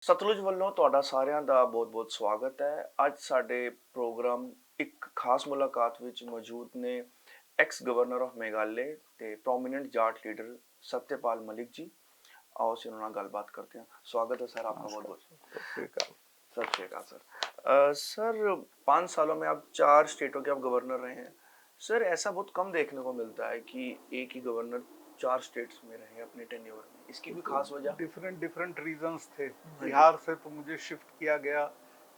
ਸਤਲੁਜ ਵੱਲੋਂ ਤੁਹਾਡਾ ਸਾਰਿਆਂ ਦਾ ਬਹੁਤ-ਬਹੁਤ ਸਵਾਗਤ ਹੈ। ਅੱਜ ਸਾਡੇ ਪ੍ਰੋਗਰਾਮ ਇੱਕ ਖਾਸ ਮੁਲਾਕਾਤ ਵਿੱਚ ਮੌਜੂਦ ਨੇ ਐਕਸ ਗਵਰਨਰ ਆਫ ਮੇਘਾਲय ਤੇ ਪ੍ਰੋਮੀਨੈਂਟ ਜਾਟ ਲੀਡਰ सत्यपाल मलिक जी। आओ से उन्होंने गलबात करते हैं। स्वागत है सर आपका बहुत-बहुत। सत श्री अकाल सर। सर 5 सालों में आप 4 स्टेटों के आप गवर्नर रहे हैं। सर ऐसा बहुत कम देखने को मिलता है कि एक ही गवर्नर 4 स्टेट्स में रहे अपने टेन्योर में। इसकी भी खास वजह डिफरेंट डिफरेंट रीजंस थे। बिहार से तो मुझे शिफ्ट किया गया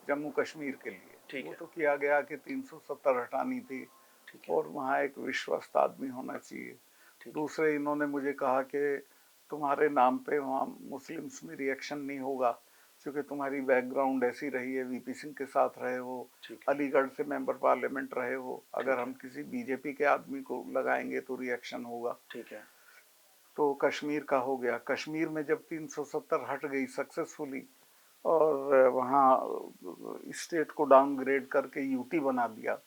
जम्मू कश्मीर के लिए। ठीक वो है। तो किया गया कि 370 हटानी थी ठीक है। और वहाँ एक विश्वस्त आदमी होना चाहिए। ठीक है। दूसरे इन्होंने मुझे कहा कि तुम्हारे नाम पे वहाँ मुस्लिम्स में रिएक्शन नहीं होगा क्योंकि तुम्हारी बैकग्राउंड ऐसी रही है, वीपी सिंह के साथ रहे हो, अलीगढ़ से मेंबर पार्लियामेंट रहे हो, अगर हम किसी बीजेपी के आदमी को लगाएंगे तो रिएक्शन होगा। ठीक है। तो कश्मीर का हो गया। कश्मीर में जब 370 हट गई सक्सेसफुली और वहाँ स्टेट को डाउनग्रेड करके यूटी बना दिया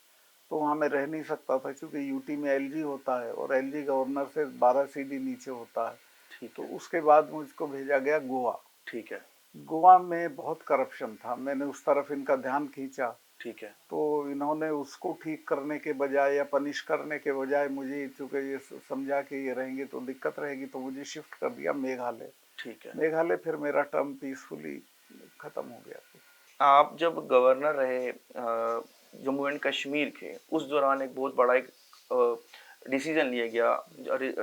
तो वहाँ मैं रह नहीं सकता था क्योंकि यूटी में एलजी होता है और एलजी गवर्नर से 12 सीडी नीचे होता है। तो उसके बाद मुझको भेजा गया गोवा। ठीक है। गोवा में बहुत करप्शन था, मैंने उस तरफ इनका ध्यान खींचा। ठीक है। तो इन्होंने उसको ठीक करने के बजाय या पनिश करने के बजाय मुझे, चूंकि ये समझा कि ये रहेंगे तो दिक्कत रहेगी, तो मुझे शिफ्ट कर दिया मेघालय। ठीक है। मेघालय फिर मेरा टर्म पीसफुली खत्म हो गया। आप जब गवर्नर रहे जम्मू एंड कश्मीर के, उस दौरान एक बहुत बड़ा एक डिसीजन लिया गया,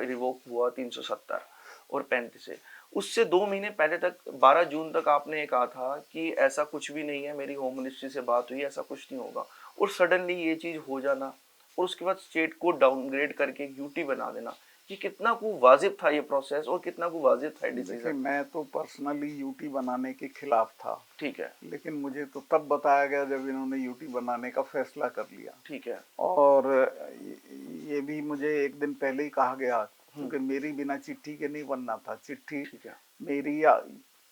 रिवोक हुआ 370 और 35 से। उससे 2 महीने पहले तक 12 जून तक आपने ये कहा था कि ऐसा कुछ भी नहीं है, मेरी होम मिनिस्ट्री से बात हुई, ऐसा कुछ नहीं होगा। और सडनली ये चीज़ हो जाना और उसके बाद स्टेट को डाउनग्रेड करके यूटी बना देना, ये कितना को वाजिब था ये प्रोसेस और कितना को वाजिब था देखिए, डिसीजन? मैं तो पर्सनली यूटी बनाने के खिलाफ था। ठीक है। लेकिन मुझे तो तब बताया गया जब इन्होंने यूटी बनाने का फैसला कर लिया। ठीक है। और ये भी मुझे एक दिन पहले ही कहा गया क्योंकि मेरी बिना चिट्ठी के नहीं बनना था। चिट्ठी मेरी या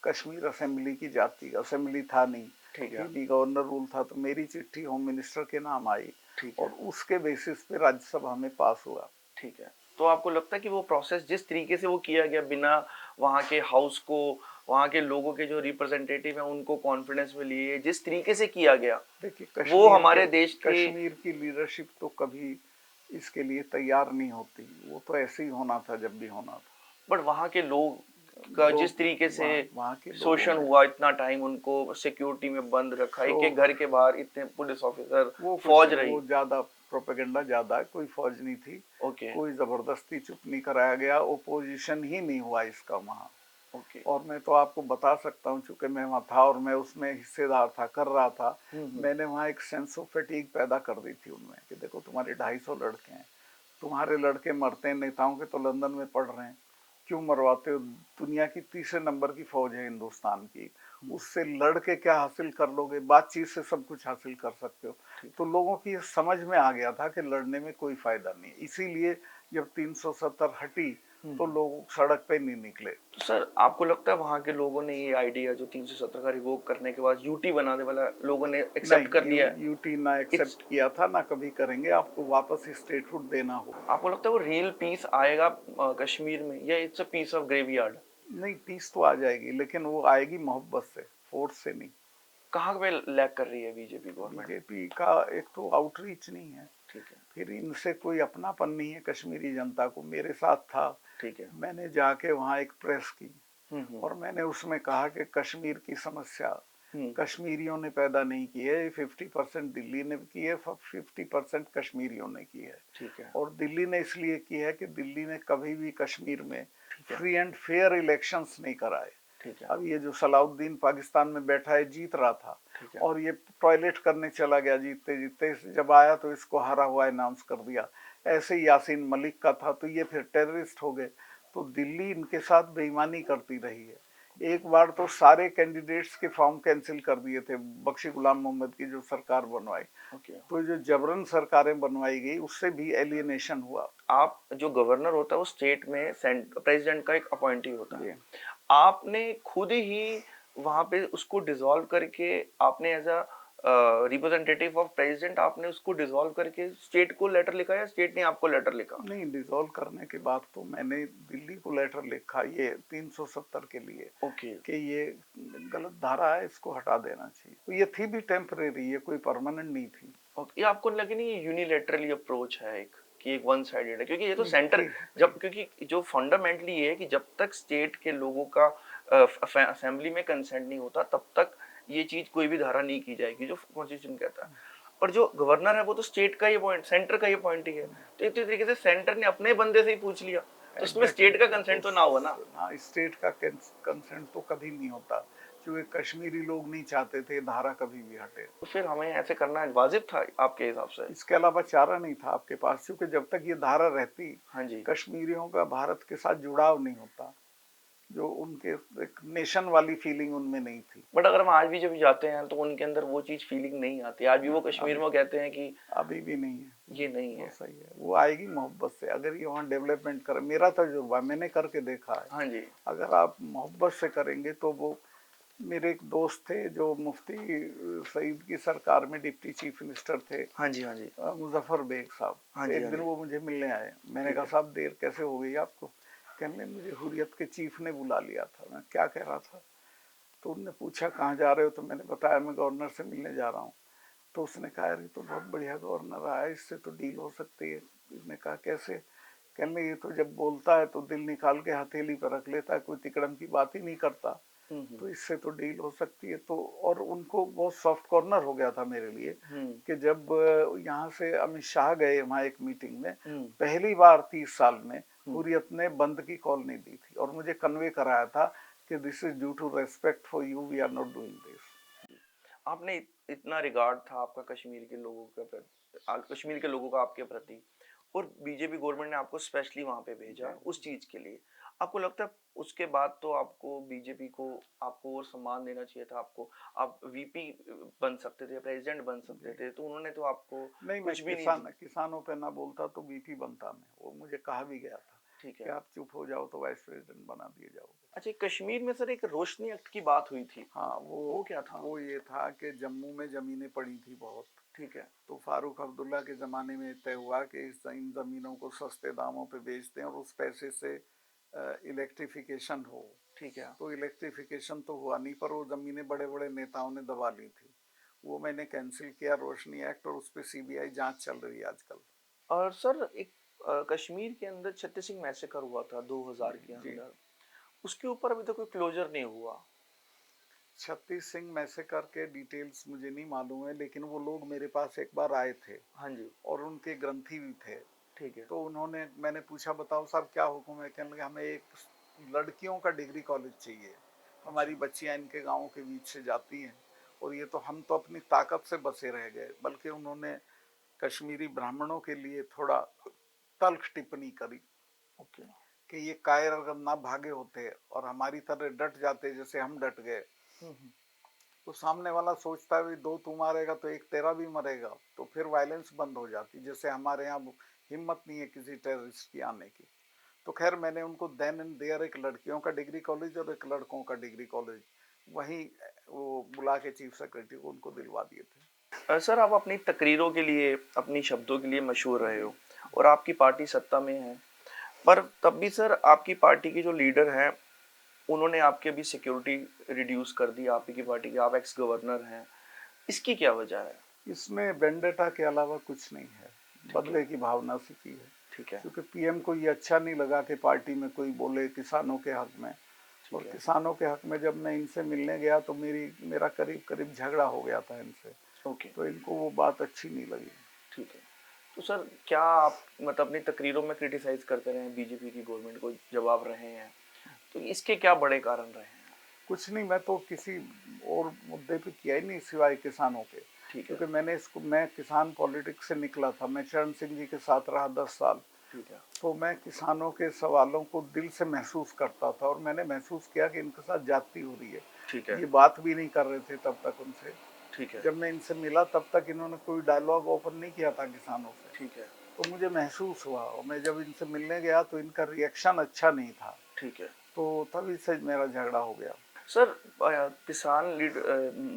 कश्मीर असेंबली की जाती, असेंबली था नहीं, ठीक है। गवर्नर रूल था, तो मेरी चिट्ठी होम मिनिस्टर के नाम आई। ठीक है। और उसके बेसिस पे राज्यसभा में पास हुआ। ठीक है। तो आपको लगता है कि वो प्रोसेस जिस तरीके से वो किया गया, बिना वहाँ के हाउस को, वहाँ के लोगों के जो रिप्रेजेंटेटिव हैं उनको कॉन्फिडेंस में लिए, जिस तरीके से किया गया, देखिए वो हमारे देश के कश्मीर की लीडरशिप तो कभी इसके लिए तैयार नहीं होती। वो तो ऐसे ही होना था जब भी होना था। बट वहाँ के लोग का जिस तरीके से शोषण हुआ, इतना टाइम उनको सिक्योरिटी में बंद रखा, एक एक घर के बाहर इतने पुलिस ऑफिसर, फौज रही। वो ज्यादा प्रोपेगेंडा ज्यादा, कोई फौज नहीं थी। ओके। कोई जबरदस्ती चुप नहीं कराया गया, ओपोजिशन ही नहीं हुआ इसका वहाँ। ओके। और मैं तो आपको बता सकता हूँ, चूंकि मैं वहाँ था और मैं उसमें हिस्सेदार था, कर रहा था, मैंने वहाँ एक सेंस ऑफ फैटीग पैदा कर दी थी उनमें कि देखो तुम्हारे 250 लड़के हैं, तुम्हारे लड़के मरते हैं, नेताओं के तो लंदन में पढ़ रहे हैं, क्यों मरवाते हो? दुनिया की तीसरे नंबर की फौज है हिंदुस्तान की, उससे लड़ के क्या हासिल कर लोगे? बातचीत से सब कुछ हासिल कर सकते हो। तो लोगों की समझ में आ गया था कि लड़ने में कोई फायदा नहीं। इसीलिए जब 370 हटी तो लोग सड़क पे नहीं निकले। तो सर आपको लगता है वहाँ के लोगों ने ये आइडिया जो 370 का रिवोक करने के बाद यूटी बनाने वाला लोगों ने एक्सेप्ट कर लिया? यूटी ना एक्सेप्ट किया था, ना कभी करेंगे। आपको वापस स्टेटहुड देना होगा। आपको लगता है वो रियल पीस आएगा कश्मीर में, या it's a peace of graveyard? नहीं, पीस तो आ जाएगी, लेकिन वो आएगी मोहब्बत से, फोर्स से नहीं। कहाँ पे लैक कर रही है बीजेपी गवर्नमेंट? बीजेपी का एक तो आउटरीच नहीं है। ठीक है। फिर इनसे कोई अपनापन नहीं है कश्मीरी जनता को। मेरे साथ था, ठीक है। मैंने जाके वहाँ एक प्रेस की और मैंने उसमें कहा कि कश्मीर की समस्या कश्मीरियों ने पैदा नहीं की है, 50% दिल्ली ने की है, 50% कश्मीरियों ने की है। ठीक है। और दिल्ली ने इसलिए की है कि दिल्ली ने कभी भी कश्मीर में फ्री एंड फेयर इलेक्शंस नहीं कराए। अब ये जो सलाउद्दीन पाकिस्तान में बैठा है, जीत रहा था और ये टॉयलेट करने चला गया जीतते जीतते, जब आया तो इसको हारा हुआ अनाउंस कर दिया। ऐसे ही यासीन मलिक का था, तो ये फिर टेररिस्ट हो गए। तो दिल्ली इनके साथ बेईमानी करती रही है। एक बार तो सारे कैंडिडेट्स के फॉर्म कैंसिल कर दिए थे, बख्शी गुलाम मोहम्मद की जो सरकार बनवाई। तो जो जबरन सरकारें बनवाई गई उससे भी एलियनेशन हुआ। आप जो गवर्नर होता है वो स्टेट में प्रेसिडेंट का एक अपॉइंटी होता है, आपने खुद ही वहां पे उसको डिसॉल्व करके आपने as a representative of president, आपने उसको डिसॉल्व करके स्टेट को लेटर लिखा या स्टेट ने आपको लेटर लिखा? नहीं, डिसॉल्व करने के बाद तो मैंने दिल्ली को लेटर लिखा ये 370 के लिए ओके। कि ये गलत धारा है, इसको हटा देना चाहिए। तो ये थी भी टेम्परेरी, ये कोई परमानेंट नहीं थी। ओके, ये आपको लगे नहीं ये यूनिलैटरली अप्रोच है एक, कि एक वन साइडेड है? क्योंकि ये तो नहीं, सेंटर, जब क्योंकि जो फंडामेंटली ये है कि जब तक स्टेट के लोगों का असेंबली में कंसेंट नहीं होता तब तक ये चीज कोई भी धारा नहीं की जाएगी जो कॉन्स्टिट्यूशन कहता है। और जो गवर्नर है वो तो स्टेट का ये पॉइंट, सेंटर का ये पॉइंट ही है। तो इस तरीके से सेंटर ने अपने बंदे से ही पूछ लिया, तो उसमें स्टेट का कंसेंट तो ना हुआ ना? हाँ, स्टेट का कंसेंट तो कभी नहीं होता, क्योंकि कश्मीरी लोग नहीं चाहते थे धारा कभी भी हटे। तो फिर हमें ऐसे करना वाजिब था आपके हिसाब से? इसके अलावा चारा नहीं था आपके पास, क्योंकि जब तक ये धारा रहती, हाँ जी। कश्मीरियों का भारत के साथ जुड़ाव नहीं होता, जो उनके एक नेशन वाली फीलिंग उनमें नहीं थी। बट अगर हम आज भी जब जाते हैं तो उनके अंदर वो चीज फीलिंग नहीं आती। आज भी वो कश्मीर में कहते हैं कि अभी भी नहीं है, ये नहीं वो है। सही है, वो आएगी मोहब्बत से। अगर ये वहाँ डेवलपमेंट करे, मेरा तजुर्बा, मैंने करके देखा है। हाँ जी। अगर आप मोहब्बत से करेंगे तो वो, मेरे एक दोस्त थे जो मुफ्ती सईद की सरकार में डिप्टी चीफ मिनिस्टर थे। हाँ जी। हाँ जी। मुजफ्फर बेग साहब। हाँ जी। एक हाँ दिन जी। वो मुझे मिलने आए, मैंने ठीक कहा है। साहब देर कैसे हो गई आपको? कहने मुझे हुर्रियत के चीफ ने बुला लिया था। मैं क्या कह रहा था? तो उनने पूछा कहाँ जा रहे हो? तो मैंने बताया मैं गवर्नर से मिलने जा रहा हूँ। तो उसने कहा यार ये तो बहुत बढ़िया गवर्नर आया, इससे तो डील हो सकती है। उसने कहा कैसे? कहने ये तो जब बोलता है तो दिल निकाल के हथेली पर रख लेता है, कोई तिकड़म की बात ही नहीं करता, तो इससे तो डील हो सकती है। तो और उनको बहुत सॉफ्ट कॉर्नर हो गया था मेरे लिए कि जब यहाँ से अमित शाह गए वहाँ एक मीटिंग में, पहली बार 30 साल में हुर्रियत ने बंद की कॉल नहीं दी थी, और मुझे कन्वे कराया था कि this is due to respect for you, we are not doing this. आपने इतना रिगार्ड था आपका कश्मीर के लोगों के प्रति, कश्मीर के लोगों का आपके प्रति, और बीजेपी गवर्नमेंट ने आपको स्पेशली वहां पे भेजा उस चीज के लिए। आपको लगता है उसके बाद तो आपको बीजेपी को आपको और सम्मान देना चाहिए था? आपको आप वीपी बन सकते थे, प्रेसिडेंट बन सकते थे, तो उन्होंने तो आपको नहीं, मैं कुछ भी नहीं दी। किसानों पे ना बोलता तो बीपी बनता मैं, वो मुझे कहा भी गया था ठीक कि है। आप चुप हो जाओ तो वाइस प्रेसिडेंट बना दिए जाओगे। अच्छा, कश्मीर में सर एक रोशनी एक्ट की बात हुई थी, हाँ, वो क्या था? वो ये था कि जम्मू में जमीनें पड़ी थी बहुत। ठीक है। तो फारूक अब्दुल्ला के ज़माने में तय हुआ कि इन ज़मीनों को सस्ते दामों पे बेच दें और उस पैसे से इलेक्ट्रिफिकेशन हो। ठीक है। तो इलेक्ट्रिफिकेशन तो हुआ नहीं, पर वो ज़मीनें बड़े बड़े नेताओं ने दबा ली थी। वो मैंने कैंसिल किया, रोशनी एक्ट, और उस पर सीबीआई जांच चल रही है आजकल। और सर एक कश्मीर के अंदर छत्तीस सिंह मैसेकर हुआ था 2000 के जी, अंदर, उसके ऊपर अभी तक कोई क्लोजर नहीं हुआ। छत्तीस सिंह मैसेकर के डिटेल्स मुझे नहीं मालूम है, लेकिन वो लोग मेरे पास एक बार आए थे। हाँ जी। और उनके ग्रंथी भी थे। ठीक है। तो उन्होंने, मैंने पूछा बताओ साहब क्या हुक्म है? कहने लगे हमें एक लड़कियों का डिग्री कॉलेज चाहिए, हमारी बच्चियां इनके गाँव के बीच से जाती हैं, और ये तो हम तो अपनी ताकत से बसे रह गए। बल्कि उन्होंने कश्मीरी ब्राह्मणों के लिए थोड़ा तल्ख टिप्पणी करी ओके। कि ये कायर अगर ना भागे होते और हमारी तरह डट जाते जैसे हम डट गए, तो सामने वाला सोचता है दो तू मारेगा तो एक तेरा भी मरेगा, तो फिर वायलेंस बंद हो जाती। जैसे हमारे यहाँ हिम्मत नहीं है किसी टेररिस्ट की आने की। तो खैर मैंने उनको देन एंड देयर एक लड़कियों का डिग्री कॉलेज और एक लड़कों का डिग्री कॉलेज वहीं वो बुला के चीफ सेक्रेटरी को उनको दिलवा दिए थे। सर आप अपनी तकरीरों के लिए, अपनी शब्दों के लिए मशहूर रहे हो, और आपकी पार्टी सत्ता में है, पर तब भी सर आपकी पार्टी के जो लीडर हैं उन्होंने आपकी अभी सिक्योरिटी रिड्यूस कर दी, आप ही की पार्टी के, आप एक्स गवर्नर हैं, इसकी क्या वजह है? इसमें वेंडेटा के अलावा कुछ नहीं है, बदले की भावना से की है। ठीक है। क्योंकि पीएम को ये अच्छा नहीं लगा कि पार्टी में कोई बोले किसानों के हक में, और किसानों के हक में जब मैं इनसे मिलने गया तो मेरा करीब करीब झगड़ा हो गया था इनसे। ओके। तो इनको वो बात अच्छी नहीं लगी। ठीक है। तो सर क्या आप मतलब अपनी तकरीरों में क्रिटिसाइज करते रहे बीजेपी की गवर्नमेंट को जब आप रहे हैं, तो इसके क्या बड़े कारण रहे हैं? कुछ नहीं, मैं तो किसी और मुद्दे पे किया ही नहीं सिवाय किसानों के। ठीक है। क्योंकि मैं किसान पॉलिटिक्स से निकला था, मैं चरण सिंह जी के साथ रहा 10 साल। ठीक है। तो मैं किसानों के सवालों को दिल से महसूस करता था, और मैंने महसूस किया कि इनके साथ जाति हो रही है। ठीक है। ये बात भी नहीं कर रहे थे तब तक उनसे। ठीक है। जब मैं इनसे मिला तब तक इन्होंने कोई डायलॉग ओपन नहीं किया था किसानों से। ठीक है। तो मुझे महसूस हुआ, और मैं जब इनसे मिलने गया तो इनका रिएक्शन अच्छा नहीं था। ठीक है। तो तभी से मेरा झगड़ा हो गया। सर किसान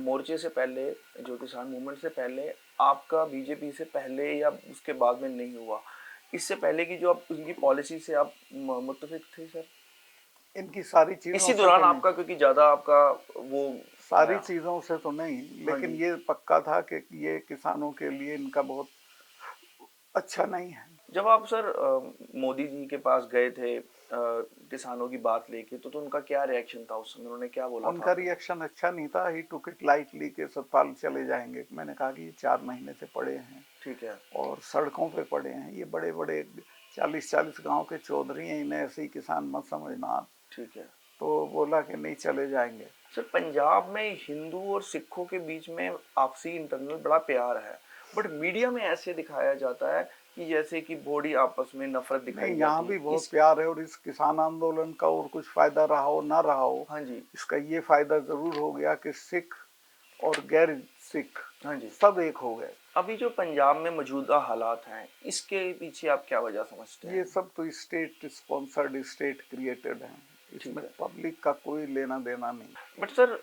मोर्चे से पहले, जो किसान मूवमेंट से पहले आपका बीजेपी से पहले या उसके बाद में नहीं हुआ, इससे पहले की जो आप उनकी पॉलिसी से आप मुत्तफिक थे सर? इनकी सारी चीजों इसी से दौरान तो नहीं, आपका, क्योंकि ज्यादा आपका वो सारी आया। चीजों से तो नहीं, हाँ लेकिन जी। ये पक्का था कि ये किसानों के लिए इनका बहुत अच्छा नहीं है। जब आप सर मोदी जी के पास गए थे किसानों की बात लेके, तो उनका क्या रिएक्शन था उस समय, उन्होंने क्या बोला था उनका आपको? रिएक्शन अच्छा नहीं था। ही टुक इट लाइटली के सतपाल चले जाएंगे। मैंने कहा कि ये 4 महीने से पड़े हैं ठीक है। और सड़कों पे पड़े हैं, ये बड़े बड़े 40-40 गांव के चौधरी हैं, इन्हें ऐसे ही किसान मत समझना आप। ठीक है। तो बोला कि नहीं, चले जाएंगे। सर पंजाब में हिंदू और सिखों के बीच में आपसी इंटरनल बड़ा प्यार है, बट मीडिया में ऐसे दिखाया जाता है कि जैसे कि बॉडी आपस में नफरत नहीं, दिखाई यहाँ जाती है भी बहुत इस। प्यार है, और इस किसान आंदोलन का और कुछ फायदा रहा हो ना रहा हो, हाँ जी। इसका ये फायदा जरूर हो गया कि सिख और गैर सिख हाँ जी। सब एक हो गए। अभी जो पंजाब में मौजूदा हालात हैं, इसके पीछे आप क्या वजह समझते ये हैं? सब तो स्टेट स्पॉन्सर्ड, स्टेट क्रिएटेड है, ठीक इसमें है। पब्लिक का कोई लेना देना नहीं। बट सर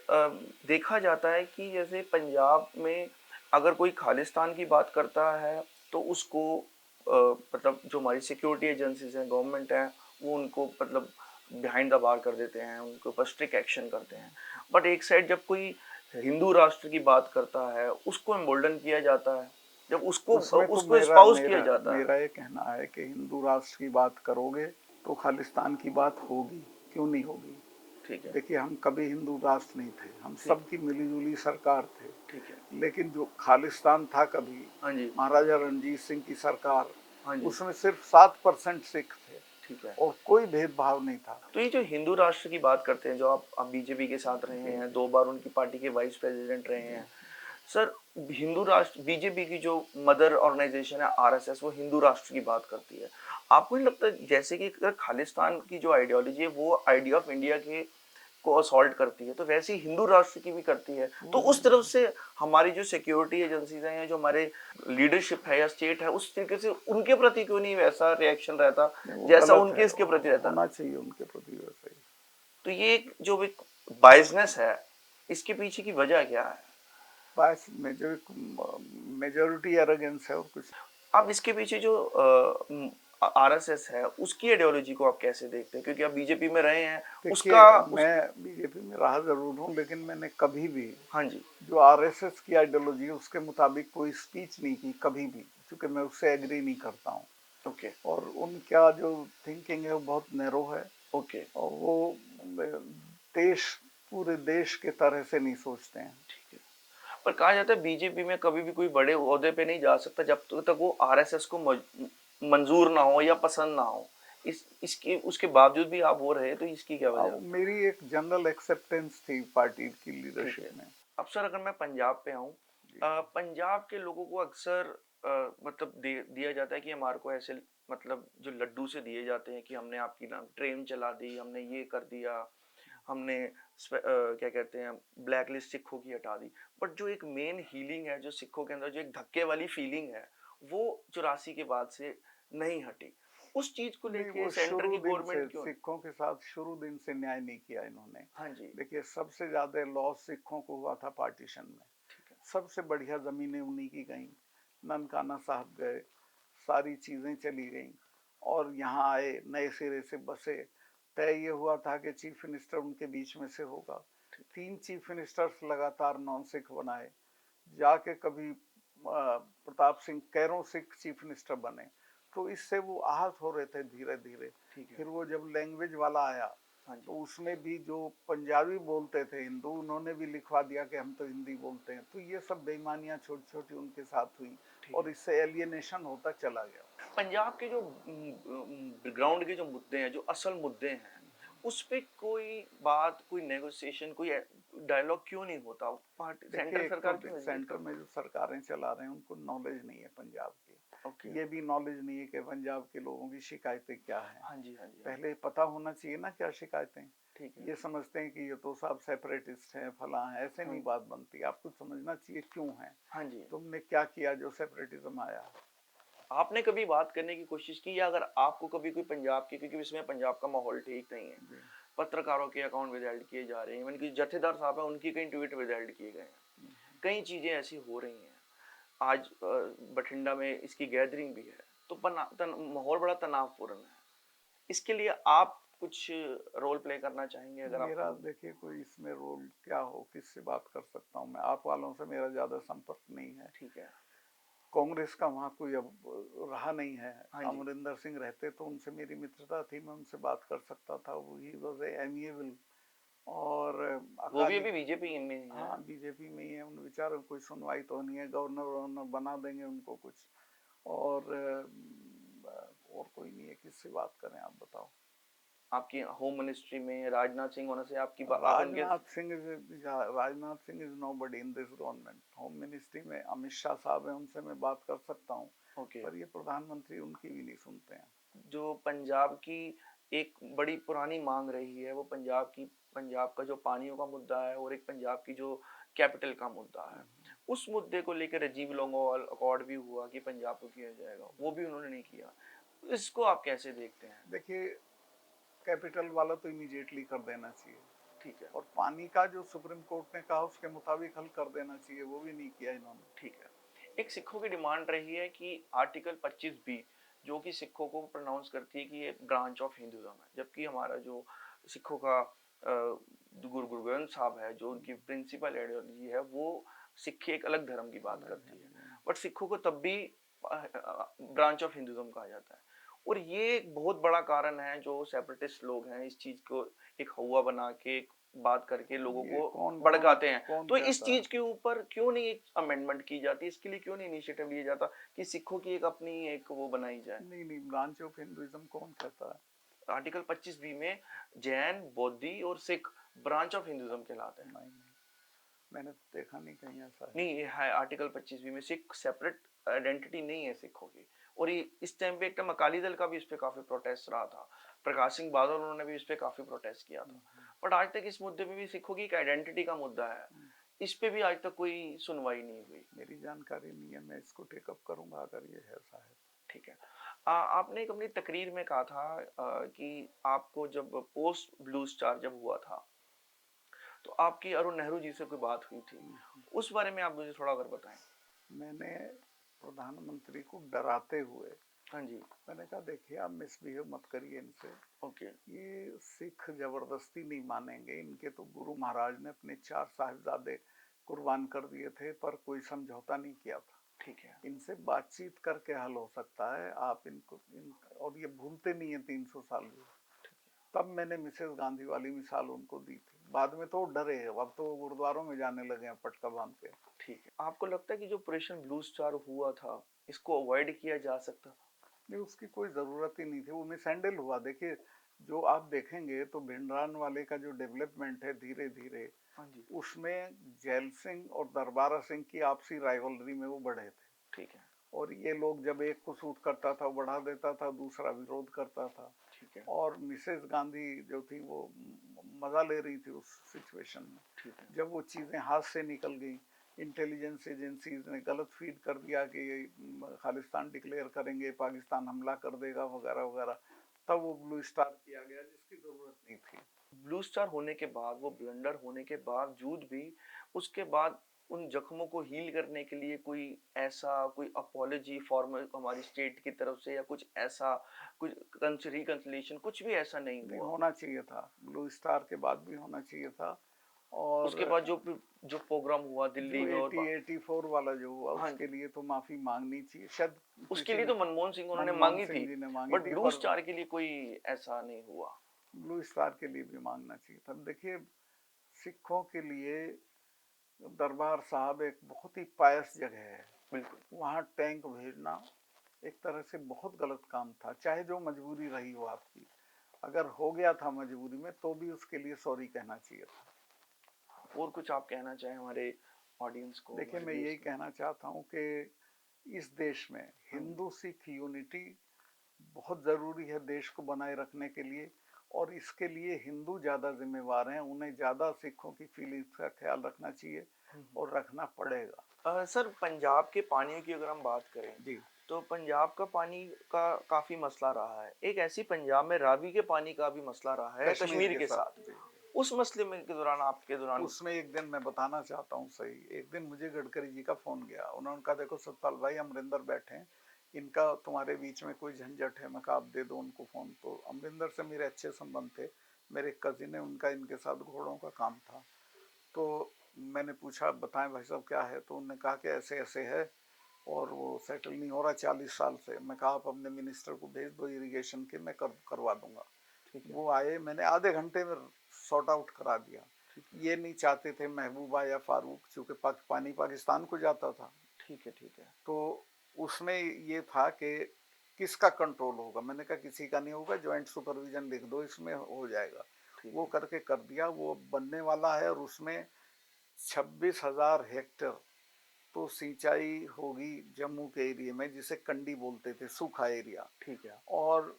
देखा जाता है कि जैसे पंजाब में अगर कोई खालिस्तान की बात करता है तो उसको मतलब जो हमारी सिक्योरिटी एजेंसीज हैं, गवर्नमेंट है, वो उनको मतलब बिहाइंड द बार कर देते हैं, उनके ऊपर स्ट्रिक्ट एक्शन करते हैं। बट एक साइड जब कोई हिंदू राष्ट्र की बात करता है उसको एम्बोल्डन किया जाता है, जब उसको उसमें तो उसको मेरा स्पाउस किया मेरा जाता है। मेरा ये कहना है कि हिंदू राष्ट्र की बात करोगे तो खालिस्तान की बात होगी, क्यों नहीं होगी। ठीक है। देखिए, हम कभी हिंदू राष्ट्र नहीं थे, हम ठीक। सबकी मिलीजुली सरकार थे। ठीक है। लेकिन जो खालिस्तान था कभी, हाँ जी। महाराजा रणजीत सिंह की सरकार, हाँ जी। उसमें सिर्फ 7% सिख थे ठीक है। और कोई भेदभाव नहीं था। तो ये जो हिंदू राष्ट्र की बात करते हैं, जो आप बीजेपी के साथ रहे जी हैं, जी 2 बार उनकी पार्टी के वाइस प्रेसिडेंट रहे जी। हैं सर, हिंदू राष्ट्र बीजेपी की जो मदर ऑर्गेनाइजेशन है आरएसएस, वो हिंदू राष्ट्र की बात करती है। आपको नहीं लगता जैसे कि अगर खालिस्तान की जो आइडियोलॉजी है वो आइडिया ऑफ इंडिया के को असॉल्ट करती है, तो वैसे ही हिंदू राष्ट्र की भी करती है, तो उस तरफ से हमारी जो सिक्योरिटी एजेंसीज हैं या जो हमारे लीडरशिप है या स्टेट है, उस तरीके से उनके प्रति क्यों नहीं वैसा रिएक्शन रहता वो जैसा गलत उनके है, इसके प्रति रहता? होना चाहिए उनके प्रति वैसे ही। तो ये जो एक बायसनेस है, इसके पीछे की वजह क्या है? बस मेजोरिटी एरोगेंस है और कुछ। अब इसके पीछे जो आरएसएस है उसकी आइडियोलॉजी को आप कैसे देखते हैं, क्योंकि आप बीजेपी में रहे हैं देखिए, उसका मैं बीजेपी में रहा जरूर हूँ, लेकिन मैंने कभी भी हाँ जी। जो आरएसएस की आइडियोलॉजी है उसके मुताबिक कोई स्पीच नहीं की कभी भी, क्योंकि मैं उससे एग्री नहीं करता हूँ। ओके। और उनका जो थिंकिंग है वो बहुत नैरो है, ओके। और वो देश, पूरे देश के तरह से नहीं सोचते हैं। ठीक है। पर कहा जाता है बीजेपी में कभी भी कोई बड़े ओहदे पे नहीं जा सकता जब तक वो आरएसएस को मंजूर ना हो या पसंद ना हो। इसके उसके बावजूद भी आप हो रहे, तो इसकी क्या वजह? अब मेरी एक जनरल एक्सेप्टेंस थी पार्टी की ठीक है। लीडरशिप में। अब सर अगर मैं पंजाब पे आऊँ, पंजाब के लोगों को अक्सर मतलब दिया जाता है कि हमारे को ऐसे मतलब जो लड्डू से दिए जाते हैं कि हमने आपकी ना ट्रेन चला दी, हमने ये कर दिया, हमने क्या कहते हैं ब्लैक लिस्ट सिखों की हटा दी। बट जो एक मेन हीलिंग है जो सिखों के अंदर, जो एक धक्के वाली फीलिंग है, वो 84 के बाद से नहीं हटी। उस चीज को नहीं, लेके वो सेंटर शुरू की दिन से गवर्नमेंट क्यों? सिखों के साथ शुरू दिन से न्याय नहीं किया इन्होंने। हाँ जी। देखिए, सबसे ज्यादा लॉस सिखों को हुआ था पार्टीशन में। ठीक है। सबसे बढ़िया जमीनें उन्हीं की गई, ननकाना साहब गए, सारी चीजें चली गई, और यहाँ आए नए सिरे से बसे। तय ये हुआ था कि चीफ मिनिस्टर उनके बीच में से होगा। 3 चीफ मिनिस्टर्स लगातार नॉन सिख बनाए, जाके कभी प्रताप सिंह कैरों सिख चीफ मिनिस्टर बने। तो इससे वो आहत हो रहे थे धीरे धीरे। ठीक है। फिर वो जब लैंग्वेज वाला आया, हाँ जी। तो उसमें भी जो पंजाबी बोलते थे हिंदू, उन्होंने भी लिखवा दिया कि हम तो हिंदी बोलते हैं। तो ये सब बेईमानियां छोटी छोटी उनके साथ हुई, ठीक और है। इससे एलियनेशन होता चला गया। पंजाब के जो ग्राउंड के जो मुद्दे हैं, जो असल मुद्दे हैं, उस पे कोई बात, कोई नेगोशिएशन, कोई डायलॉग क्यों नहीं होता? पार्टी देखिए, सेंटर एक तो सरकार क्यों नहीं सेंटर में जो सरकारें चला रहे हैं उनको नॉलेज नहीं है पंजाब की। ओके। ये भी नॉलेज नहीं है कि पंजाब के लोगों की शिकायतें क्या हैं। हाँ जी। हाँ जी। हाँ जी। पहले पता होना चाहिए ना क्या शिकायतें। ठीक है। ये समझते हैं कि ये तो सब सेपरेटिस्ट हैं, फला है, ऐसे हाँ नहीं बात बनती। आपको समझना चाहिए क्यों है, हाँ जी। तुमने क्या किया जो सेपरेटिज्म आया। आपने कभी बात करने की कोशिश की, या अगर आपको कभी कोई पंजाब की, क्योंकि इसमें पंजाब का माहौल ठीक नहीं है, जी। पत्रकारों के अकाउंट विदहेल्ड किए जा रहे हैं, इवन कि जत्थेदार साहब हैं उनकी कई ट्वीट विदहेल्ड किए गए हैं। कई चीज़ें ऐसी हो रही हैं। आज बठिंडा में इसकी गैदरिंग भी है, तो माहौल बड़ा तनावपूर्ण है। इसके लिए आप कुछ रोल प्ले करना चाहेंगे अगर मेरा आपको? देखिए कोई इसमें रोल क्या हो, किससे बात कर सकता हूँ मैं, आप वालों से मेरा ज्यादा संपर्क नहीं है। ठीक है। कांग्रेस का वहाँ कोई अब रहा नहीं है। हाँ जी। अमरिंदर सिंह रहते तो उनसे मेरी मित्रता थी, मैं उनसे बात कर सकता था, वो ही वॉज एमिएबल। और वो भी अकाली, अभी बीजेपी में ही है। हाँ बीजेपी में ही है, उन बेचारों को कोई सुनवाई तो नहीं है, गवर्नर ववर्नर बना देंगे उनको कुछ। और कोई नहीं है, किससे बात करें आप बताओ। आपकी होम मिनिस्ट्री में राजनाथ सिंह होने से आप उनके? Rajnath Singh is nobody in this government. Home ministry में अमित शाह साहब हैं, उनसे मैं बात कर सकता हूँ, ओके। पर ये प्रधानमंत्री उनकी भी नहीं सुनते हैं। जो पंजाब की एक बड़ी पुरानी मांग रही है, वो पंजाब का जो पानियों का मुद्दा है और एक पंजाब की जो कैपिटल का मुद्दा है, उस मुद्दे को लेकर राजीव लोंगोवाल अकॉर्ड भी हुआ कि पंजाब को किया जाएगा, वो भी उन्होंने नहीं किया। इसको आप कैसे देखते हैं? देखिए, कैपिटल वाला तो इमीडिएटली कर देना चाहिए, ठीक है। और पानी का जो सुप्रीम कोर्ट ने कहा उसके मुताबिक हल कर देना चाहिए, वो भी नहीं किया इन्होंने। ठीक है। एक सिखों की डिमांड रही है कि आर्टिकल 25 बी, जो कि सिखों को प्रोनाउंस करती है कि ये ब्रांच ऑफ हिंदुइज्म है, जबकि हमारा जो सिखों का गुरु ग्रंथ साहब है, जो उनकी प्रिंसिपल आइडियोलॉजी है, वो सिख एक अलग धर्म की बात करती है, बट सिखों को तब भी ब्रांच ऑफ हिंदुइज्म कहा जाता है। और ये एक बहुत बड़ा कारण है जो सेपरेटिस्ट लोग हैं इस चीज को एक हवा बना के, एक बात करके लोगों ये को कौन भड़काते हैं। कौन तो इस कहता है? चीज के ऊपर क्यों नहीं एक अमेंडमेंट की जाती, इसके लिए क्यों नहीं इनिशिएटिव लिया जाता कि सिखों की एक अपनी एक वो बनाई जाए? नहीं नहीं, ब्रांच ऑफ हिंदुइज्म कौन कहता है? आर्टिकल 25 बी में जैन, बौद्धि और सिख ब्रांच ऑफ हिंदुइज्म कहलाते हैं। नहीं नहीं, मैंने तो देखा नहीं कहीं ऐसा है। नहीं, ये है आर्टिकल 25 बी में, सिख सेपरेट आइडेंटिटी नहीं है सिखों की। और ये इस टाइम पे एक टाइम अकाली दल का भी इस पे काफी प्रोटेस्ट रहा था, प्रकाश सिंह बादल उन्होंने भी इस पे काफी प्रोटेस्ट किया था, बट आज तक इस मुद्दे पे भी सिखों की एक आइडेंटिटी का मुद्दा है, इस पे भी आज तक कोई सुनवाई नहीं हुई। मेरी जानकारी नहीं है, मैं इसको टेकअप करूंगा अगर ये ऐसा है। ठीक है। आपने एक अपनी तकरीर में कहा था कि आपको जब पोस्ट ब्लू स्टार जब हुआ था, तो आपकी अरुण नेहरू जी से कोई बात हुई थी, उस बारे में आप मुझे थोड़ा अगर बताएं। मैंने प्रधानमंत्री को डराते हुए, हाँ जी। मैंने कहा देखिए आप मिसबिहेव मत करिए इनसे, ओके। ये सिख जबरदस्ती नहीं मानेंगे, इनके तो गुरु महाराज ने अपने 4 साहिबजादे कुर्बान कर दिए थे, पर कोई समझौता नहीं किया था। ठीक है। इनसे बातचीत करके हल हो सकता है, आप और ये भूलते नहीं है 300 साल भी। तब मैंने मिसेस गांधी वाली मिसाल उनको दी थी, बाद में तो डरे, अब तो गुरुद्वारों में जाने लगे हैं पटका बांध के। ठीक है। आपको लगता है कि जो ऑपरेशन ब्लू स्टार हुआ था, इसको अवॉइड किया जा सकता था? नहीं, उसकी कोई ज़रूरत ही नहीं थी, वो मिसहैंडल हुआ। देखिए, जो आप देखेंगे तो भिंडरान वाले का जो डेवलपमेंट है धीरे धीरे, हाँ जी। उसमें जैल सिंह और दरबारा सिंह की आपसी राइवलरी में वो बढ़े थे। ठीक है। और ये लोग जब एक को सूट करता था बढ़ा देता था, दूसरा विरोध करता था। ठीक है। और मिसेस गांधी जो थी वो मजा ले रही थी उस सिचुएशन में। ठीक है। जब वो चीज़ें हाथ से निकल गई, इंटेलिजेंस एजेंसीज ने गलत फीड कर दिया कि ये खालिस्तान डिक्लेयर करेंगे, पाकिस्तान हमला कर देगा वगैरह वगैरह, तब वो ब्लू स्टार किया गया जिसकी ज़रूरत नहीं थी। ब्लू स्टार होने के बाद, वो ब्लंडर होने के बावजूद भी, उसके बाद उन जख्मों को हील करने के लिए कोई अपॉलॉजी फॉर्मल हमारी स्टेट की तरफ से, या कुछ ऐसा, कुछ रिकंसिलिएशन, कुछ भी ऐसा नहीं नहीं, हुआ? होना चाहिए था, ब्लू स्टार के बाद भी होना चाहिए था। और उसके बाद जो जो प्रोग्राम हुआ दिल्ली जो में और 84 वाला जो हुआ हाँ, उसके लिए तो माफी मांगनी चाहिए शायद। उसके किसी लिए ने, तो मनमोहन सिंह उन्होंने मनमोहन मांगी सिंह थी, जी ने मांगी बट थी, ब्लू पर स्टार के लिए कोई ऐसा नहीं हुआ। ब्लू स्टार के लिए भी मांगना चाहिए था। देखिए, सिखों के लिए दरबार साहब एक बहुत ही पायस जगह है, बिल्कुल। वहाँ टैंक भेजना एक तरह से बहुत गलत काम था, चाहे जो मजबूरी रही हो आपकी। अगर हो गया था मजबूरी में तो भी उसके लिए सॉरी कहना चाहिए था। और कुछ आप कहना चाहें हमारे ऑडियंस को, देखिए, हमारे मैं व्यूअर्स यही को? कहना चाहता हूँ कि इस देश में हाँ, हिंदू सिख यूनिटी बहुत ज़रूरी है देश को बनाए रखने के लिए, और इसके लिए हिंदू ज़्यादा जिम्मेवार हैं, उन्हें ज़्यादा सिखों की फीलिंग्स का ख्याल रखना चाहिए और रखना पड़ेगा। सर, पंजाब के पानियों की अगर हम बात करें, जी, तो पंजाब का पानी का काफी मसला रहा है, एक ऐसी पंजाब में रावी के पानी का भी मसला रहा है कश्मीर के साथ। जी। उस मसले में के दौरान आपके दौरान उसमें एक दिन मैं बताना चाहता हूँ, सही एक दिन मुझे गडकरी जी का फोन गया, उन्होंने कहा देखो सतपाल भाई अमरिंदर बैठे हैं, इनका तुम्हारे बीच में कोई झंझट है, मैं कहा आप दे दो उनको फोन। तो अमरिंदर से मेरे अच्छे संबंध थे, मेरे कजिन है उनका इनके साथ घोड़ों का काम था। तो मैंने पूछा बताएं भाई साहब क्या है, तो उन्होंने कहा कि ऐसे ऐसे है और वो सेटल नहीं हो रहा 40 साल से। मैं कहा आप अपने मिनिस्टर को भेज दो इरिगेशन के, मैं करवा दूंगा। वो आए, मैंने आधे घंटे में सॉर्ट आउट करा दिया। ये नहीं चाहते थे महबूबा या फारूक, चूंकि पानी पाकिस्तान को जाता था। ठीक है। तो उसमें ये था कि किसका कंट्रोल होगा, मैंने कहा किसी का नहीं होगा, ज्वाइंट सुपरविजन लिख दो इसमें हो जाएगा। वो करके कर दिया, वो बनने वाला है और उसमें 26,000 हेक्टेयर तो सिंचाई होगी जम्मू के एरिया में, जिसे कंडी बोलते थे, सूखा एरिया। ठीक है। और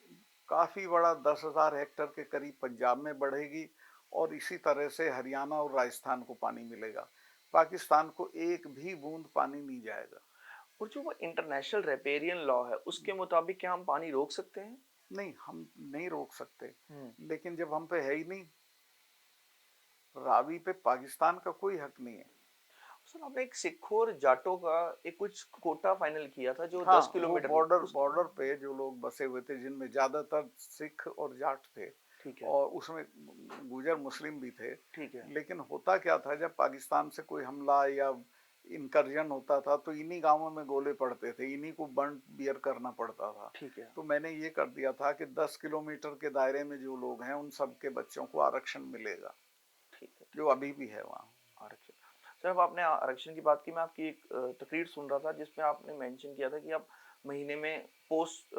काफ़ी बड़ा 10,000 हेक्टेयर के करीब पंजाब में बढ़ेगी और इसी तरह से हरियाणा और राजस्थान को पानी मिलेगा। पाकिस्तान को एक भी बूंद पानी नहीं जाएगा। और जो वो इंटरनेशनल रेपेरियन लॉ है उसके मुताबिक क्या हम पानी रोक सकते हैं? नहीं, हम नहीं रोक सकते, लेकिन जब हम पे है ही नहीं, रावी पे पाकिस्तान का कोई हक नहीं है। सर आपने एक सिखों और जाटों का एक कुछ कोटा फाइनल किया था जो हाँ, 10 वो किलोमीटर बॉर्डर पे जो लोग बसे हुए थे, जिनमें ज्यादातर सिख और जाट थे, ठीक है। और उसमें गुजर मुस्लिम भी थे। ठीक है। लेकिन होता क्या था, जब पाकिस्तान से कोई हमला या इनकर्जन होता था तो इन्हीं गांवों में गोले पड़ते थे, इन्हीं को बर्न बियर करना पड़ता था। ठीक है। तो मैंने ये कर दिया था कि 10 किलोमीटर के दायरे में जो लोग हैं उन सबके बच्चों को आरक्षण मिलेगा। ठीक है। जो अभी भी है वहाँ आरक्षण। सर अब आपने आरक्षण की बात की, मैं आपकी एक तकरीर सुन रहा था जिसमें आपने मेंशन किया था कि आप महीने में पोस्ट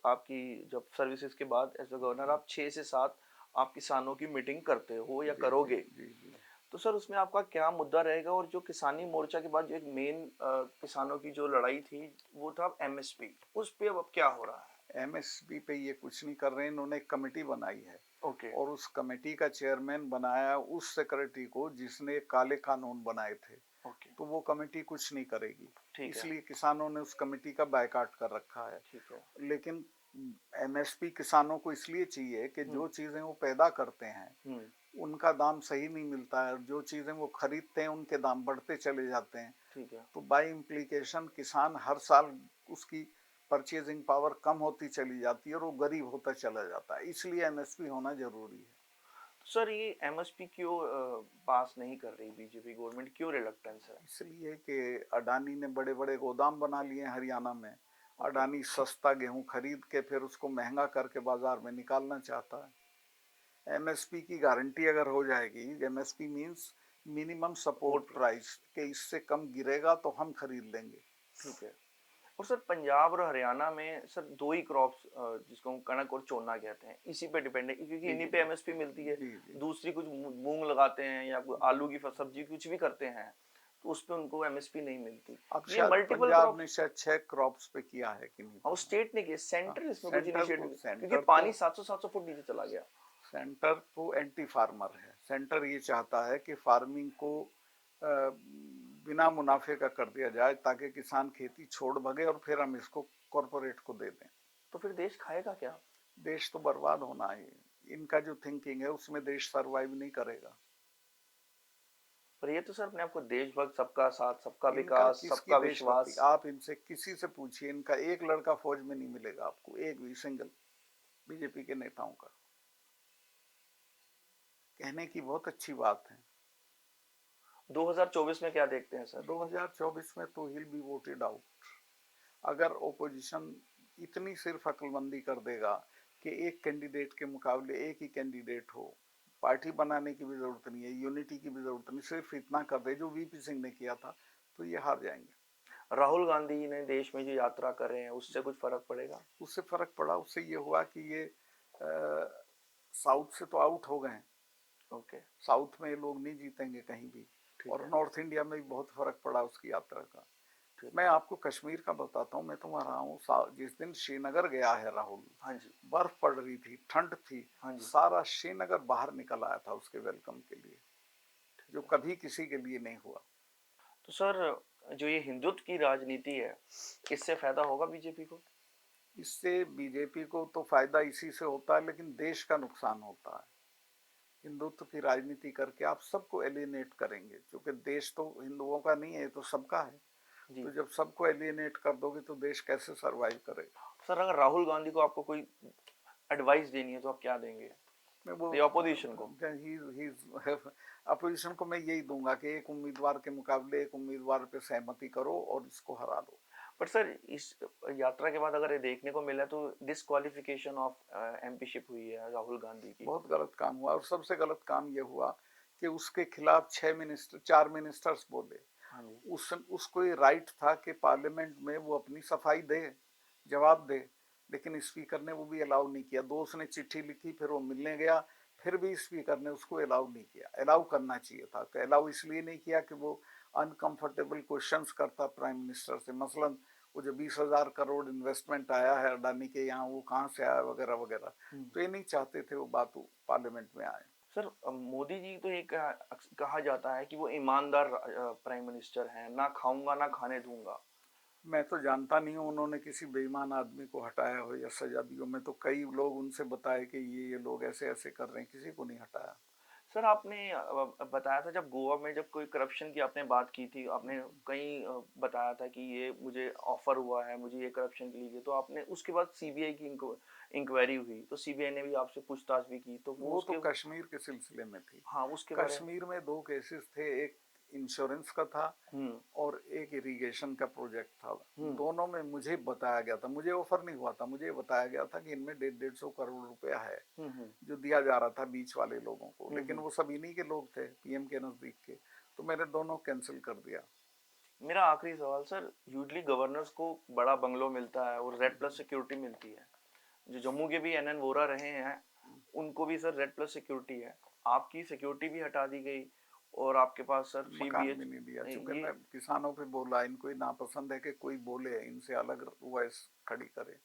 आपकी जब सर्विसेज के बाद एज अ गवर्नर आप 6 से 7 आप किसानों की मीटिंग करते हो या करोगे। जी। तो सर उसमें आपका क्या मुद्दा रहेगा, और जो किसानी मोर्चा के बाद जो एक मेन किसानों की जो लड़ाई थी वो था एमएसपी, उस पे अब क्या हो रहा है? एमएसपी पे ये कुछ नहीं कर रहे हैं, इन्होंने एक कमेटी बनाई है। ओके। और उस कमेटी का चेयरमैन बनाया उस सेक्रेटरी को जिसने काले कानून बनाए थे। ओके। तो वो कमेटी कुछ नहीं करेगी, ठीक है। इसलिए किसानों ने उस कमेटी का बायकॉट कर रखा है। ठीक है। लेकिन एमएसपी किसानों को इसलिए चाहिए कि जो चीजें वो पैदा करते हैं उनका दाम सही नहीं मिलता है, और जो चीजें वो खरीदते हैं उनके दाम बढ़ते चले जाते हैं। ठीक है। तो बाई इम्प्लीकेशन किसान हर साल उसकी परचेजिंग पावर कम होती चली जाती है और वो गरीब होता चला जाता है, इसलिए एमएसपी होना जरूरी है। सर ये एमएसपी क्यों पास नहीं कर रही बीजेपी गवर्नमेंट, क्यों रिलक्टेंस है? इसलिए कि अडानी ने बड़े बड़े गोदाम बना लिए हरियाणा में। अडानी सस्ता गेहूं खरीद के फिर उसको महंगा करके बाजार में निकालना चाहता है। एमएसपी की गारंटी अगर हो जाएगी, MSP means minimum support price, कि इससे कम गिरेगा तो हम खरीद लेंगे। ठीक है। और सर पंजाब और हरियाणा में सर दो ही क्रॉप्स जिसको हम कनक और चोना कहते हैं, इसी पे डिपेंड है क्योंकि इन्हीं पे एमएसपी मिलती है। दूसरी कुछ मूंग लगाते हैं या आलू की सब्जी कुछ भी करते हैं तो उस पे उनको एमएसपी नहीं मिलती। अब ये शायद मल्टीपल पंजाब क्रॉप, ने शायद 6 क्रॉप्स पे किया है कि नहीं, और स्टेट ने किया, सेंटर इसमें कुछ इनिशिएटिव क्योंकि सेंटर पानी 700 फुट नीचे चला गया। सेंटर तो एंटी फार्मर है। सेंटर ये चाहता है कि फार्मिंग को बिना मुनाफे का कर दिया जाए ताकि किसान खेती छोड़ भगे और फिर हम इसको कॉरपोरेट को दे दें। तो फिर देश खाएगा क्या? देश तो बर्बाद होना है। इनका जो थिंकिंग है उसमें देश सरवाइव नहीं करेगा। पर ये तो सर अपने आपको देशभक्त, सबका साथ, सबका इनका विकास, किसकी सबका देशभक्ति, विश्वास। आप इनसे किसी से पूछिए, इनका एक लड़का फौज में नहीं मिलेगा आपको, एक भी सिंगल बीजेपी के नेताओं का। कहने की बहुत अच्छी बात है। 2024 में क्या देखते हैं सर? 2024 में तो हिल बी वोटेड आउट। अगर ओपोजिशन इतनी सिर्फ अक्लमंदी कर देगा कि एक कैंडिडेट के मुकाबले एक ही कैंडिडेट हो, पार्टी बनाने की भी जरूरत नहीं है, यूनिटी की भी जरूरत नहीं, सिर्फ इतना कर दे जो वीपी सिंह ने किया था, तो ये हार जाएंगे। राहुल गांधी ने देश में जो यात्रा कर रहे हैं उससे कुछ फर्क पड़ेगा? उससे फर्क पड़ा, उससे ये हुआ कि ये साउथ से तो आउट हो गए। ओके। साउथ में ये लोग नहीं जीतेंगे कहीं भी, और नॉर्थ इंडिया में भी बहुत फर्क पड़ा उसकी यात्रा का। मैं आपको कश्मीर का बताता हूँ, मैं तो वहाँ रहा हूँ। जिस दिन श्रीनगर गया है राहुल, हाँ जी। बर्फ पड़ रही थी, ठंड थी, सारा श्रीनगर बाहर निकल आया था उसके वेलकम के लिए, जो कभी किसी के लिए नहीं हुआ। तो सर जो ये हिंदुत्व की राजनीति है, इससे फायदा होगा बीजेपी को? इससे बीजेपी को तो फायदा इसी से होता है, लेकिन देश का नुकसान होता है। हिंदुत्व की राजनीति करके आप सबको एलियनेट करेंगे, क्योंकि देश तो हिंदुओं का नहीं है, ये तो सबका है। जी। तो जब सबको एलियनेट कर दोगे तो देश कैसे सरवाइव करेगा? सर, अगर राहुल गांधी को आपको कोई एडवाइस देनी है तो आप क्या देंगे? मैं वो अपोजिशन को? अपोजिशन को मैं यही दूंगा कि एक उम्मीदवार के मुकाबले एक उम्मीदवार पे सहमति करो और इसको हरा दो। पर सर, इस यात्रा के बाद अगर ये देखने को मिला तो डिस्क्वालिफिकेशन ऑफ एमपीशिप हुई है राहुल गांधी की। बहुत गलत काम हुआ, और सबसे गलत काम ये हुआ कि उसके खिलाफ 4 मिनिस्टर्स बोले। हाँ जी। उसको ये राइट था कि पार्लियामेंट में वो अपनी सफाई दे, जवाब दे, लेकिन स्पीकर ने वो भी अलाउ नहीं किया। दोस्त ने चिट्ठी लिखी, फिर वो मिलने गया, फिर भी स्पीकर ने उसको अलाउ नहीं किया। अलाउ करना चाहिए था, तो अलाउ इसलिए नहीं किया कि वो अनकंफर्टेबल क्वेश्चंस करता प्राइम मिनिस्टर से। मसलन वो जो 20,000 करोड़ इन्वेस्टमेंट आया है अडानी के यहाँ, वो कहाँ से आया वगैरह वगैरह, तो ये नहीं चाहते थे वो बात पार्लियामेंट में आए। सर, मोदी जी तो ये कहा जाता है कि वो ईमानदार प्राइम मिनिस्टर हैं, ना खाऊंगा ना खाने दूंगा। मैं तो जानता नहीं हूँ उन्होंने किसी बेईमान आदमी को हटाया हो या सजा दी हो। मैं तो कई लोग उनसे बताए कि ये लोग ऐसे ऐसे कर रहे हैं, किसी को नहीं हटाया। सर, आपने बताया था जब गोवा में जब कोई करप्शन की आपने बात की थी, आपने कहीं बताया था कि ये मुझे ऑफर हुआ है, मुझे ये करप्शन के लिए, तो आपने उसके बाद सीबीआई की इंक्वायरी हुई, तो सीबीआई ने भी आपसे पूछताछ भी की, तो वो वो तो उसके। कश्मीर के सिलसिले में थी। हाँ, उसके बारे में। कश्मीर में 2 केसेस थे, एक इंश्योरेंस का था हम्म। और एक इरिगेशन का प्रोजेक्ट था। हम्म। दोनों में मुझे बताया गया था, मुझे ऑफर नहीं हुआ था, मुझे बताया गया था कि इनमें 150 करोड़ रुपया है हम्म। जो दिया जा रहा था बीच वाले लोगों को, लेकिन हम्म। वो सब इन्हीं के लोग थे, पीएम के नजदीक के। तो मैंने दोनों कैंसिल कर दिया। मेरा आखिरी सवाल सर, यूजली गवर्नर्स को बड़ा बंगलो मिलता है और रेड प्लस सिक्योरिटी मिलती है। जो जम्मू के भी एनएन वोरा रहे हैं, उनको भी सर रेड प्लस सिक्योरिटी है। आपकी सिक्योरिटी भी हटा दी गई और आपके पास सर मकान भी सीबीएच। नहीं दिया, चूंकि ये मैं किसानों पे बोला, इनको नापसंद है कि कोई बोले, इनसे अलग वॉइस खड़ी करे,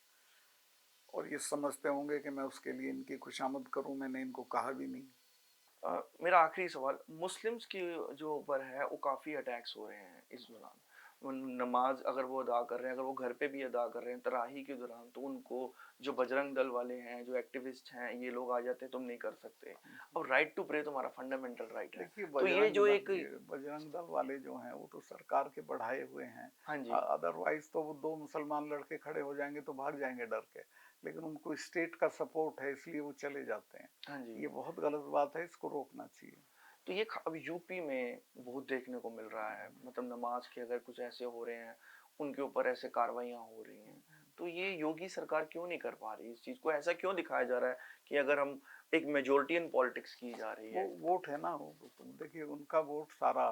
और ये समझते होंगे कि मैं उसके लिए इनकी खुशामद करूं। मैंने इनको कहा भी नहीं। मेरा आखिरी सवाल, मुस्लिम्स की जो ऊपर है वो काफ़ी अटैक्स हो रहे हैं इस दौरान। नमाज अगर वो अदा कर रहे हैं, अगर वो घर पे भी अदा कर रहे हैं तराही के दौरान, तो उनको जो बजरंग दल वाले हैं, जो एक्टिविस्ट हैं, ये लोग आ जाते हैं, तुम नहीं कर सकते। अब राइट टू प्रे तुम्हारा फंडामेंटल राइट है। देखिए, तो ये जो एक। बजरंग दल वाले जो हैं वो तो सरकार के बढ़ाए हुए हैं। हाँ जी। अदरवाइज तो वो 2 मुसलमान लड़के खड़े हो जाएंगे तो भाग जाएंगे डर के, लेकिन उनको स्टेट का सपोर्ट है इसलिए वो चले जाते हैं। हाँ जी। ये बहुत गलत बात है, इसको रोकना चाहिए। तो ये अब यूपी में बहुत देखने को मिल रहा है, मतलब नमाज के अगर कुछ ऐसे हो रहे हैं, उनके ऊपर ऐसे कार्रवाइयाँ हो रही हैं। तो ये योगी सरकार क्यों नहीं कर पा रही इस चीज़ को? ऐसा क्यों दिखाया जा रहा है कि अगर हम एक मेजोरिटियन पॉलिटिक्स की जा रही वो है? वोट है ना, देखिए उनका वोट सारा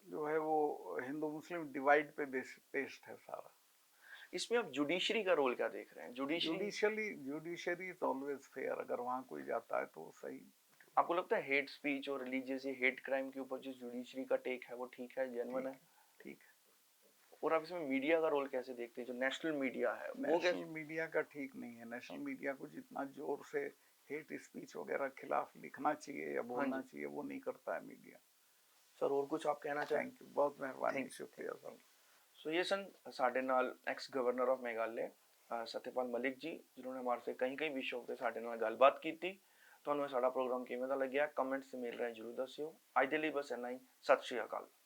जो है वो हिंदू मुस्लिम डिवाइड पे बेस्ड है सारा। इसमें अब जुडिशरी का रोल क्या देख रहे हैं? Judiciary. Judiciary is always fair, अगर वहाँ कोई जाता है तो सही। आपको लगता है हेट स्पीच और रिलीजियस या हेट क्राइम के ऊपर जो जुडिशरी का टेक है वो ठीक है, जेन्युइन है? ठीक है। और आप इसमें मीडिया का रोल कैसे देखते हैं? जो नेशनल मीडिया है वो नेशनल कैसे? मीडिया का ठीक नहीं है। नेशनल मीडिया को जितना जोर से हेट स्पीच वगैरह खिलाफ लिखना चाहिए या हाँ बोलना जी। चाहिए, वो नहीं करता है मीडिया। सर, और कुछ आप कहना चाहें? थैंक यू, बहुत मेहरबानी, थैंक शुक्रिया सर। थैंक सो ये सन साढ़े नाल ex governor of Meghalaya Satyapal Malik ji, जिन्होंने हमारे से कई कई विषयों पर साढ़े नाल गलबात की थी। ਤੁਹਾਨੂੰ ਸਾਡਾ ਪ੍ਰੋਗਰਾਮ ਕਿਵੇਂ ਦਾ ਲੱਗਿਆ? ਕਮੈਂਟਸ ਤੇ ਮਿਲ ਰਿਹਾ ਜਰੂਰ ਦੱਸਿਓ। ਅੱਜ ਦੇ ਲਈ ਬਸ ਇੰਨਾ ਹੀ। ਸਤਿ ਸ਼੍ਰੀ ਅਕਾਲ।